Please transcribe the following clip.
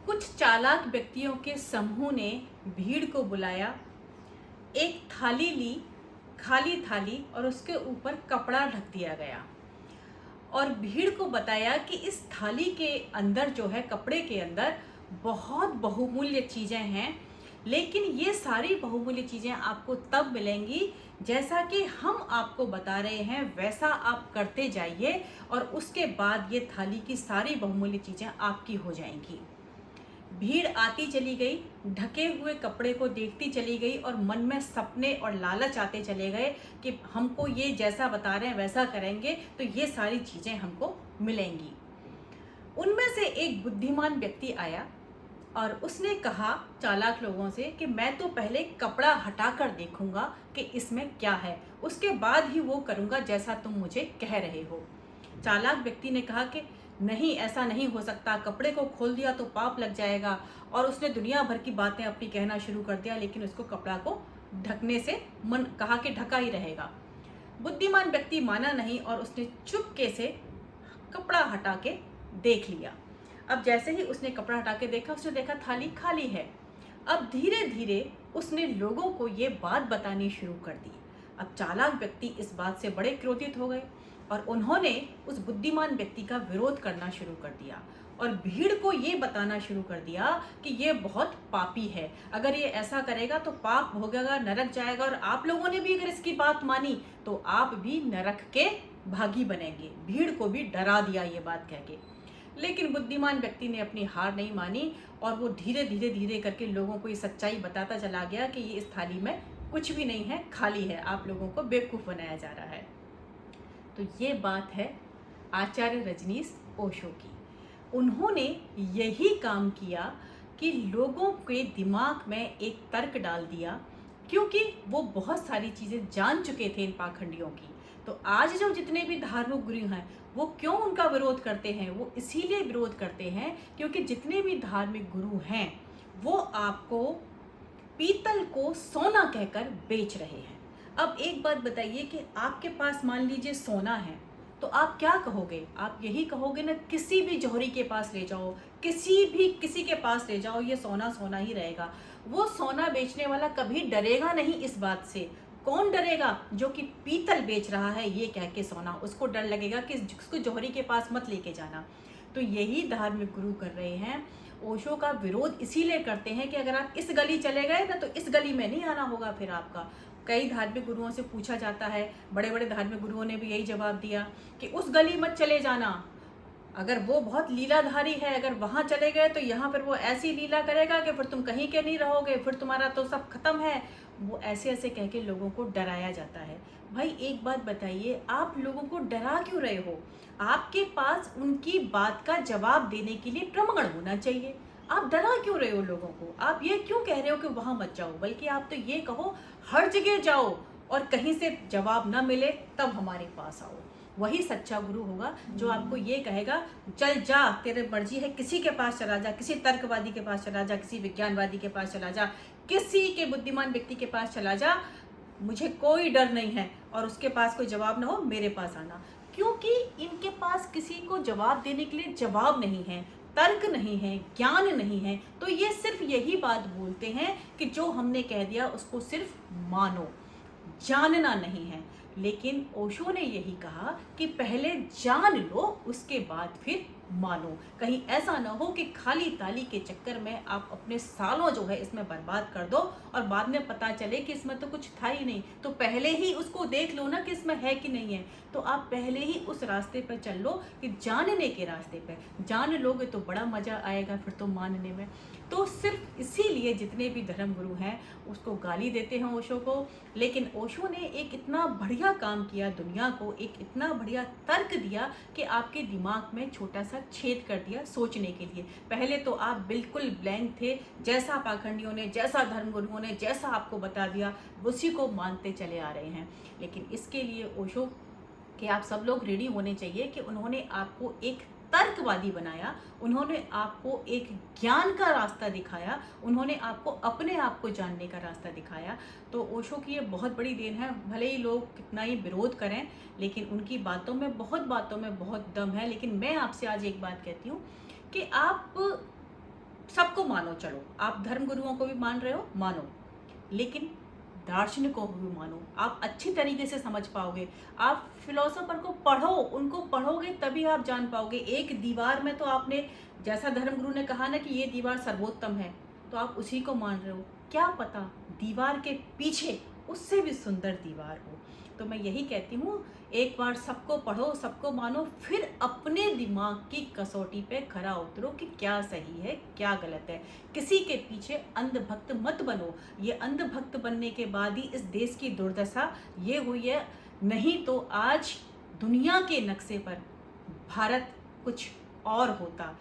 कुछ चालाक व्यक्तियों के समूह ने भीड़ को बुलाया, एक थाली ली, खाली थाली, और उसके ऊपर कपड़ा ढक दिया गया और भीड़ को बताया कि इस थाली के अंदर जो है, कपड़े के अंदर बहुत बहुमूल्य चीज़ें हैं, लेकिन ये सारी बहुमूल्य चीज़ें आपको तब मिलेंगी जैसा कि हम आपको बता रहे हैं वैसा आप करते जाइए, और उसके बाद ये थाली की सारी बहुमूल्य चीज़ें आपकी हो जाएंगी। भीड़ आती चली गई, ढके हुए कपड़े को देखती चली गई और मन में सपने और लालच आते चले गए कि हमको ये जैसा बता रहे हैं वैसा करेंगे तो ये सारी चीज़ें हमको मिलेंगी। उनमें से एक बुद्धिमान व्यक्ति आया और उसने कहा चालाक लोगों से कि मैं तो पहले कपड़ा हटाकर देखूंगा कि इसमें क्या है, उसके बाद ही वो करूंगा जैसा तुम मुझे कह रहे हो। चालाक व्यक्ति ने कहा कि नहीं, ऐसा नहीं हो सकता, कपड़े को खोल दिया तो पाप लग जाएगा, और उसने दुनिया भर की बातें अपनी कहना शुरू कर दिया, लेकिन उसको कपड़ा को ढकने से मन कहा कि ढका ही रहेगा। बुद्धिमान व्यक्ति माना नहीं और उसने चुपके से कपड़ा हटा के देख लिया। अब जैसे ही उसने कपड़ा हटा के देखा, उसने देखा थाली खाली है। अब धीरे धीरे उसने लोगों को ये बात बतानी शुरू कर दी। अब चालाक व्यक्ति इस बात से बड़े क्रोधित हो गए और उन्होंने उस बुद्धिमान व्यक्ति का विरोध करना शुरू कर दिया और भीड़ को ये बताना शुरू कर दिया कि ये बहुत पापी है, अगर ये ऐसा करेगा तो पाप भोगेगा, नरक जाएगा, और आप लोगों ने भी अगर इसकी बात मानी तो आप भी नरक के भागी बनेंगे। भीड़ को भी डरा दिया ये बात कह के। लेकिन बुद्धिमान व्यक्ति ने अपनी हार नहीं मानी और वो धीरे करके लोगों को ये सच्चाई बताता चला गया कि ये इस थाली में कुछ भी नहीं है, खाली है, आप लोगों को बेवकूफ़ बनाया जा रहा है। तो ये बात है आचार्य रजनीश ओशो की। उन्होंने यही काम किया कि लोगों के दिमाग में एक तर्क डाल दिया, क्योंकि वो बहुत सारी चीज़ें जान चुके थे इन पाखंडियों की। तो आज जो जितने भी धार्मिक गुरु हैं वो क्यों उनका विरोध करते हैं? वो इसीलिए विरोध करते हैं क्योंकि जितने भी धार्मिक गुरु हैं वो आपको पीतल को सोना कहकर बेच रहे हैं। अब एक बात बताइए कि आपके पास मान लीजिए सोना है तो आप क्या कहोगे? आप यही कहोगे ना, किसी भी जौहरी के पास ले जाओ, किसी के पास ले जाओ, ये सोना सोना ही रहेगा। वो सोना बेचने वाला कभी डरेगा नहीं इस बात से। कौन डरेगा? जो कि पीतल बेच रहा है ये कह के सोना, उसको डर लगेगा कि उसको जौहरी के पास मत लेके जाना। तो यही धार्मिक गुरु कर रहे हैं। ओशो का विरोध इसीलिए करते हैं कि अगर आप इस गली चले गए ना तो इस गली में नहीं आना होगा फिर आपका। कई धार्मिक गुरुओं से पूछा जाता है, बड़े बड़े धार्मिक गुरुओं ने भी यही जवाब दिया कि उस गली मत चले जाना, अगर वो बहुत लीलाधारी है, अगर वहाँ चले गए तो यहाँ पर वो ऐसी लीला करेगा कि फिर तुम कहीं के नहीं रहोगे, फिर तुम्हारा तो सब खत्म है। वो ऐसे ऐसे कह के लोगों को डराया जाता है। भाई एक बात बताइए, आप लोगों को डरा क्यों रहे हो? आपके पास उनकी बात का जवाब देने के लिए प्रमाण होना चाहिए। आप डरा क्यों रहे हो लोगों को? आप ये क्यों कह रहे हो कि वहाँ मत जाओ? बल्कि आप तो ये कहो हर जगह जाओ, और कहीं से जवाब ना मिले तब हमारे पास आओ। वही सच्चा गुरु होगा जो आपको ये कहेगा चल जा, तेरे मर्जी है, किसी के पास चला जा, किसी तर्कवादी के पास चला जा, किसी विज्ञानवादी के पास चला जा, किसी के बुद्धिमान व्यक्ति के पास चला जा, मुझे कोई डर नहीं है, और उसके पास कोई जवाब ना हो मेरे पास आना। क्योंकि इनके पास किसी को जवाब देने के लिए जवाब नहीं है, तर्क नहीं है, ज्ञान नहीं है। तो ये सिर्फ यही बात बोलते हैं कि जो हमने कह दिया उसको सिर्फ मानो, जानना नहीं है। लेकिन ओशो ने यही कहा कि पहले जान लो, उसके बाद फिर मानो। कहीं ऐसा ना हो कि खाली ताली के चक्कर में आप अपने सालों जो है इसमें बर्बाद कर दो और बाद में पता चले कि इसमें तो कुछ था ही नहीं। तो पहले ही उसको देख लो ना कि इसमें है कि नहीं है। तो आप पहले ही उस रास्ते पर चल लो कि जानने के रास्ते पर जान लोगे तो बड़ा मजा आएगा फिर तो मानने में। तो सिर्फ इसीलिए जितने भी धर्म गुरु हैं उसको गाली देते हैं ओशो को। लेकिन ओशो ने एक इतना बढ़िया काम किया, दुनिया को एक इतना बढ़िया तर्क दिया कि आपके दिमाग में छोटा सा छेद कर दिया सोचने के लिए। पहले तो आप बिल्कुल ब्लैंक थे, जैसा पाखंडियों ने, जैसा धर्म गुरुओं ने जैसा आपको बता दिया उसी को मानते चले आ रहे हैं। लेकिन इसके लिए ओशो कि आप सब लोग रेडी होने चाहिए कि उन्होंने आपको एक तर्कवादी बनाया, उन्होंने आपको एक ज्ञान का रास्ता दिखाया, उन्होंने आपको अपने आप को जानने का रास्ता दिखाया। तो ओशो की ये बहुत बड़ी देन है। भले ही लोग कितना ही विरोध करें लेकिन उनकी बातों में बहुत दम है। लेकिन मैं आपसे आज एक बात कहती हूँ कि आप सबको मानो, चलो आप धर्म गुरुओं को भी मान रहे हो, मानो, लेकिन दार्शनिकों को भी मानो, आप अच्छी तरीके से समझ पाओगे। आप फिलोसोफर को पढ़ो, उनको पढ़ोगे तभी आप जान पाओगे। एक दीवार में तो आपने, जैसा धर्मगुरु ने कहा ना कि ये दीवार सर्वोत्तम है, तो आप उसी को मान रहे हो। क्या पता दीवार के पीछे उससे भी सुंदर दीवार हो। तो मैं यही कहती हूँ, एक बार सबको पढ़ो, सबको मानो, फिर अपने दिमाग की कसौटी पे खरा उतरो कि क्या सही है क्या गलत है। किसी के पीछे अंधभक्त मत बनो। ये अंधभक्त बनने के बाद ही इस देश की दुर्दशा ये हुई है, नहीं तो आज दुनिया के नक्शे पर भारत कुछ और होता।